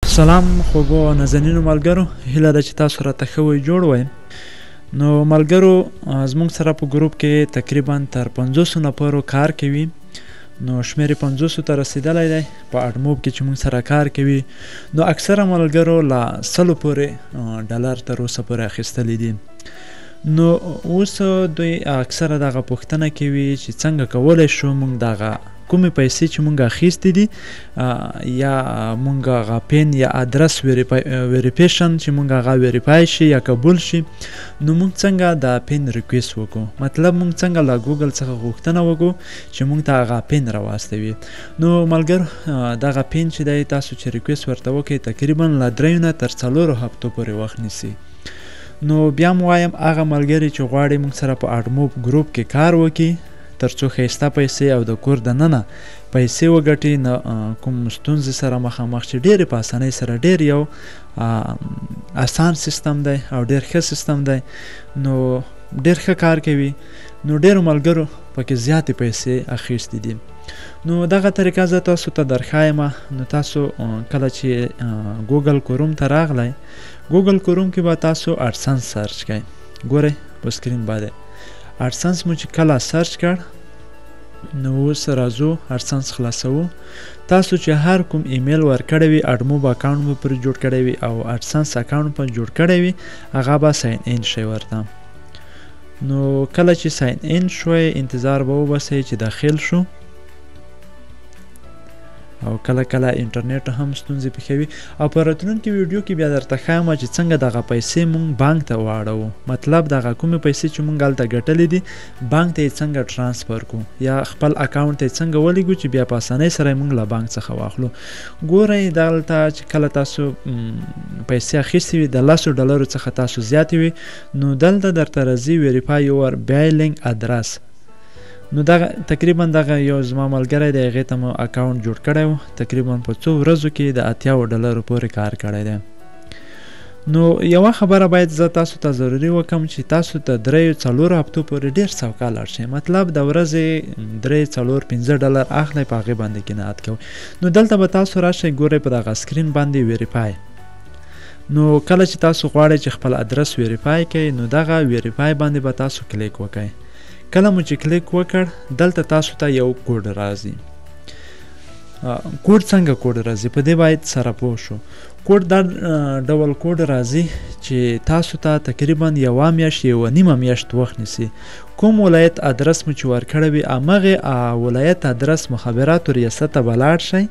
سلام خوږو نازنینو ملګرو، هیله ده چې تاسو راته ښه وئ جوړ وئ. نو ملګرو زموږ سره په ګروپ کې تقریبا تر 500 نفرو کار کوي. نو شمیر 500 ته رسیدلی دی په اډموب کې چې موږ سره کار کوي. نو اکثره ملګرو له 100 پورې ډالر تر اوسه پورې اخیستلی دي. نو اوس دوی اکثره دغه پوښتنه کوي چې څنګه کولی شو موږ دغه کومې پیسې چې مونږ اخیستې دي یا مونږ هغه پین یا ادرس ویریفیشن چې مونږ هغه ویریفای شي یا قبول شي، نو مونږ څنګه د پین ریکویسټ وکړو. مطلب مونږ څنګه له ګوګل څخه غوښتنه وکړو چې مونږ ته هغه پین راواستوي. نو ملګرو دغه پین چې دی تاسو چې ریکویسټ ورته وکړئ تقریبا له 3 نه تر 4 هفتو پورې وخت نیسي. نو بیا م وایم هغه ملګري چې غواړي مونږ سره په اډموب ګروپ کې کار وکړي تر څو ښایسته پیسې او د کور دننه پیسې وګټي، نه کوم ستونزې سره مخامخ چې ډېرې په اسانۍ سره ډېر یو اسان سیستم دی او ډېر ښه سیستم دی. نو ډېر ښه کار کوي. نو ډېرو ملګرو پکې زیاتې پیسې اخیستې دي. نو دغه طریقه زه تاسو ته درښایم. نو تاسو کله چې ګوګل کروم ته راغلی، ګوګل کروم کې به تاسو اډسنس سرچ کوئ. ګورئ په سکرین باندې اډسنس مو چې کله سرچ کړ، نو اوس راځو اډسنس خلاصوو. تاسو چې هر کوم ایمیل ورکړی وي اډموب اکاونټ مو پرې جوړ کړی وي او اډسنس اکاونټ په جوړ کړی وي، هغه به ساین ان شي ورته. نو کله چې ساین ان شوی انتظار به وباسئ چې داخل شو، او کله کله انټرنیټ هم ستونزې پېښوي. او په راتلونکي ویډیو کې بیا درته ښایم چې څنګه دغه پیسې مونږ بانک ته واړوو. مطلب دغه کومې پیسې چې مونږ هلته ګټلې دي بانک ته یې څنګه ټرانسفر کړو یا خپل اکاونټ ته یې څنګه ولیږو چې بیا په اسانۍ سره یې مونږ له بانک څخه واخلو. ګورئ دلته چې کله تاسو پیسې اخیستې وي د 10 ډالرو څخه تاسو زیاتې وي، نو دلته درته راځي ویریفای یور بیلینګ ادرس. نو دغه تقریبا دغه یو زما ملګری دی، هغې ته مو اکاونټ جوړ کړی و. تقریبا په څو ورځو کې د 80 ډالرو پورې کار کړی دی. نو یوه خبره باید زه تاسو ته ضروري وکړم چې تاسو ته 3-4 هفتو پورې ډېر سوکه لاړ شئ. مطلب د ورځې 3-4-5 ډالر اخلئ په هغې باندې قناعت کوئ. نو دلته به تاسو راشئ، ګورئ په دغه سکرین باندې ویریفای. نو کله چې تاسو غواړئ چې خپل ادرس ویریفای کړئ، نو دغه ویریفای باندې به تاسو کلیک وکړئ. کله مو چې کلیک وکړ دلته تاسو ته یو کوډ راځي. کوډ څنګه کوډ راځي په دې باید سره پوه شو. کوډ دا ډول کوډ راځي چې تاسو ته تقریبا 1 میاشت 1.5 میاشت وخت نیسي. کوم ولایت ادرس مو چې ورکړی وي همغې ولایت ادرس مخابراتو ریاست ته به لاړ شئ.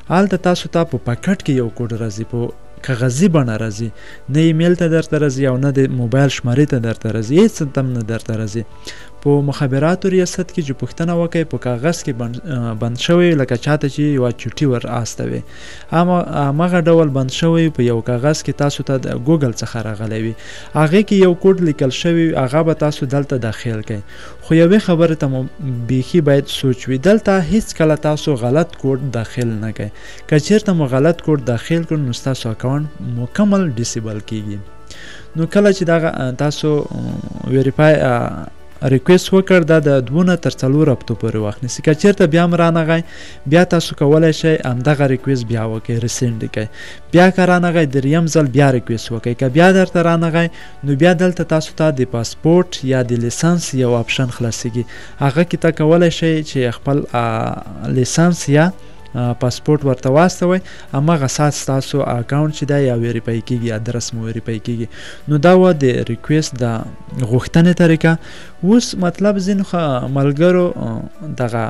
هلته تاسو ته په پاکټ کې یو کوډ راځي، په کاغذي بڼه راځي، نه ایمیل ته درته راځي او نه د موبایل شمارې ته درته راځي، هېڅ هم نه درته راځي. په مخابراتو ریاست کې چې پوښتنه وکړئ په کاغذ کې بند شوی، لکه چاته چې یوه چوټي ور استوي، همغه ډول بند شوی په یو کاغذ کې تاسو ته د ګوګل څخه راغلی وي. هغې کې یو کوډ لیکل شوی، هغه به تاسو دلته داخل کړئ. خو یوې خبرې ته مو بیخي باید سوچ وي، دلته هیڅ کله تاسو غلط کوډ داخل نه کړئ. که چېرته مو غلط کوډ داخل کړو نو ستاسو اکاونټ مکمل ډیسیبل کیږي. نو کله چې دغه تاسو ویریفای ریکویسټ وکړ، دا د 2 تر 4 هفتو پورې وخت نیسي. که چېرته بیا هم رانغی، بیا تاسو کولی شئ همدغه ریکویسټ بیا وکړئ، ریسینډ کړئ. بیا که رانغی 3یم ځل بیا ریکویسټ وکړئ. که بیا درته رانغی نو بیا دلته تاسو ته د پاسپورټ یا د لیسانس یو آپشن خلاصیږي. هغه کې ته کولی شئ چې خپل لیسانس یا پاسپورټ ورته واستوئ، همغه ساعت ستاسو اکاونټ چې دی یا ویریفای کیږي، ادرس مو ویریفای کیږي. نو دا وه د ریکویسټ د غوښتنې طریقه. اوس مطلب ځینو ملګرو دغه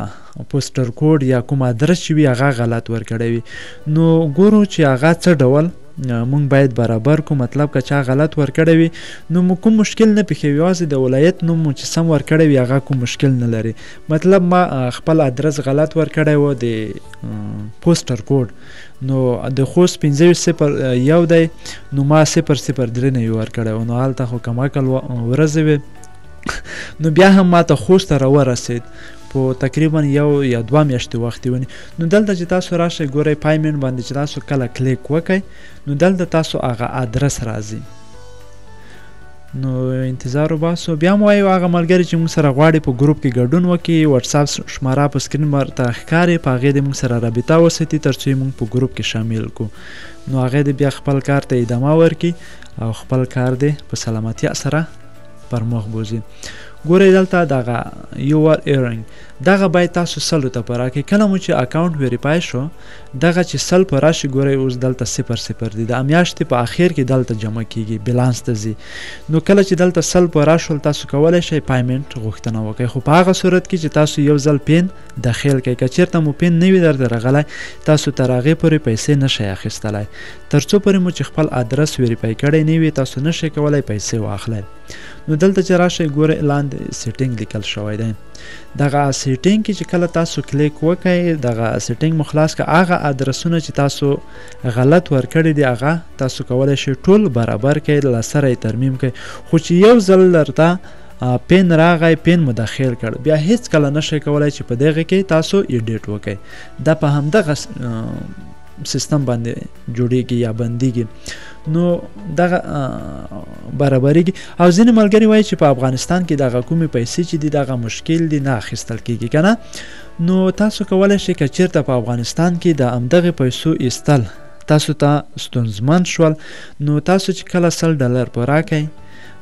پوسټر کوډ یا کوم ادرس چې وي هغه غلط ورکړی وي. نو ګورو چې هغه څه ډول مونږ باید برابر کو. مطلب که چا غلط ورکړی وي نو مو کوم مشکل نه پیښوي، یوازې د ولایت نوم مو چې سم ورکړی وي هغه کوم مشکل نه لري. مطلب ما خپل ادرس غلط ورکړی و د پوسټر کوډ، نو د خوست 1501 دی، نو ما 003 نه ورکړی و. نو هلته خو کم عقل ورځې وې. نو بیا هم ما ته خوست ته راورسېد په تقریبا 1 یا 2 میاشتې وخت ونی. نو دلته چې تاسو راشئ ګورئ پایمنټ باندې چې تاسو کله کلیک وکئ نو دلته تاسو هغه ادرس راځي. نو انتظار وباسو. بیا مو وایو هغه ملګري چې موږ سره غواړي په ګروپ کې ګډون وکړي، واتساپ شماره په سکرین ورته ښکاري، په هغې دې موږ سره رابطه وساتي تر څو یې موږ په ګروپ کې شامل کړو. نو هغې دې بیا خپل کار ته ادامه ورکړي او خپل کار دې په سلامتیا سره پر مخ بوځي. ګورئ دلته دغه یور ایرنګ دغه باید تاسو سلو ته په راکړئ. کله مو چې اکاونټ ویریفای شو دغه چې سل په راشي ګورئ اوس دلته 0 دی، د میاشتې په اخر کې دلته جمع کیږي، بیلانس ته ځي. نو کله چې دلته سل په راشول تاسو کولی شئ پیمنټ غوښتنه وکړئ، خو په هغه صورت کې چې تاسو یو ځل پین داخل کړئ. که چېرته مو پین نه وي درته راغلی تاسو تر هغې پورې پیسې نشئ اخیستلی، تر څو پورې مو چې خپل ادرس ویریفای کړی نه وي تاسو نشئ کولی پیسې واخلئ. نو دلته چې راشئ ګورئ لاندې سیټینګ لیکل شوی دی. دغه سیټینګ کې چې کله تاسو کلیک وکړئ دغه سیټینګ مو خلاص کړه، هغه ادرسونه چې تاسو غلط ورکړي دي هغه تاسو کولی شئ ټول برابر کړئ، له سره یې ترمیم کړئ. خو چې یو ځل درته پین راغی، پین مو داخل کړ، بیا هیڅ کله نشئ کولی چې په دغه کې تاسو ایډیټ وکړئ. دا په همدغه سیستم باندې جوړیږي یا بندیږي. نو دغه برابریږي. او ځینې ملګري وایي چې په افغانستان کې دغه کومې پیسې چې دي دغه مشکل دي نه اخیستل کیږي که نه. نو تاسو کولی شئ که چېرته په افغانستان کې د همدغې پیسو ایستل تاسو ته ستونزمن شول نو تاسو چې کله $100 په راکئ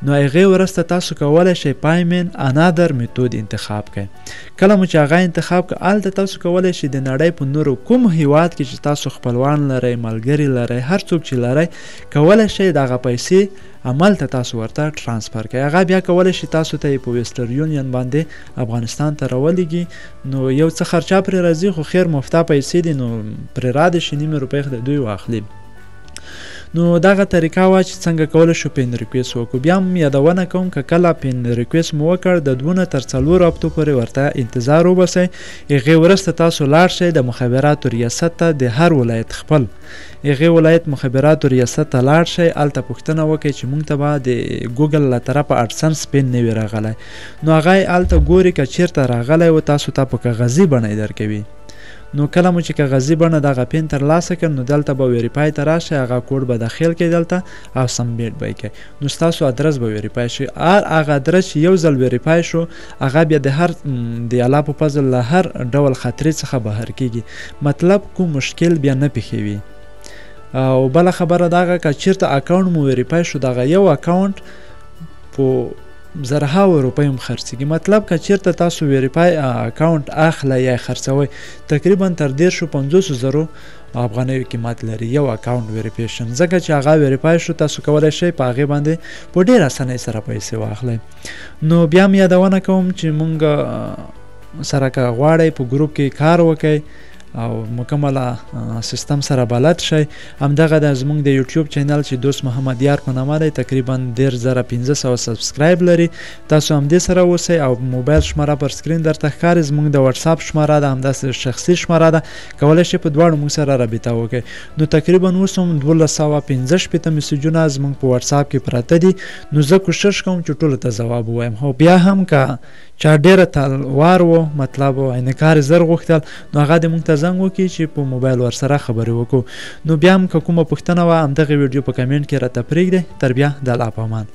نو هغې وروسته تاسو کولی شئ پیمنټ انادر میتود انتخاب کړئ. کله مو چې هغه انتخاب کړئ هلته تاسو کولی شئ د نړۍ په نورو کوم هیواد کې چې تاسو خپلوان لرئ، ملګري لرئ، هر څوک چې لرئ کولی شئ دغه پیسې هملته تاسو ورته ټرانسفر کړئ. هغه بیا کولی شي تاسو ته یې په ویسټر یونین باندې افغانستان ته راولېږي. نو یو څه خرچه پرې راځي خو خیر مفته پیسې دي، نو پرې رادې شي نیمې روپۍ خو د دوی واخلي. نو دغه طریقه وه چې څنګه کولی شو پین ریکویست وکړو. بیا هم یادونه کوم که کله پین ریکویست مو وکړ د 2 نه تر 4 هفتو پورې ورته انتظار وباسئ. هغې وروسته تاسو لاړ شئ د مخابراتو ریاست ته، د هر ولایت خپل هغې ولایت مخابراتو ریاست ته لاړ شئ، هلته پوښتنه وکړئ چې موږ ته به د ګوګل له طرفه اډسنس پین نه وي راغلی. نو هغه یې هلته ګوري که چېرته راغلی و تاسو ته په کاغذي بڼه یې درکوي. نو کله مو چې کاغذي بڼه دغه پین ترلاسه کړ نو دلته به ویریفای ته راشئ، هغه کوډ به داخل کړئ دلته او سبمیټ به یې کړئ. نو ستاسو ادرس به ویریفای شي. هغه ادرس چې یو ځل ویریفای شو هغه بیا د الله په فضل له هر ډول خطرې څخه بهر کیږي، مطلب کوم مشکل بیا نه پیښوي. او بله خبره دغه که چېرته اکاونټ مو ویریفای شو دغه یو اکاونټ په زرهاوو روپۍ هم خرڅېږي. مطلب که چېرته تاسو ویریفای اکاونټ اخلئ یا خرڅوئ تقریبا تر 150,000 افغانیو قیمت لري یو اکاونټ ویریفیشن، ځکه چې هغه ویریفای شو تاسو کولی شئ په هغې باندې په ډېر اسانۍ سره پیسې واخلئ. نو بیا هم یادونه کوم چې مونږ سره که غواړئ په ګروپ کې کار وکئ او مکمله سیستم سره بلد شئ، همدغه د زموږ د یوټیوب چینل چې دوست محمد یار په نامه دی تقریبا 10500 سبسکرایب لري. تاسو همدې سره اوسئ او موبایل شماره پر سکرین درته ښکاري، زموږ د واتساپ شماره ده، همداسې شخصي شماره ده، کولی شئ په دواړو موږ سره رابطه وکړئ. نو تقریبا اوس هم 1215 میسیجونه زموږ په واتساپ کې پراته دي. نو زه کوشش کوم چې ټولو ته ځواب ووایم، خو بیا هم که چا ډېره تلوار و مطلب انکار زر غوښتل نو هغه دې موږ ته زنګ وکړي چې په موبایل ورسره خبرې وکړو. نو بیا هم که کومه پوښتنه وه همدغې ویډیو په کمنټ کې راته پرېږدئ. تر بیا د الله په امان.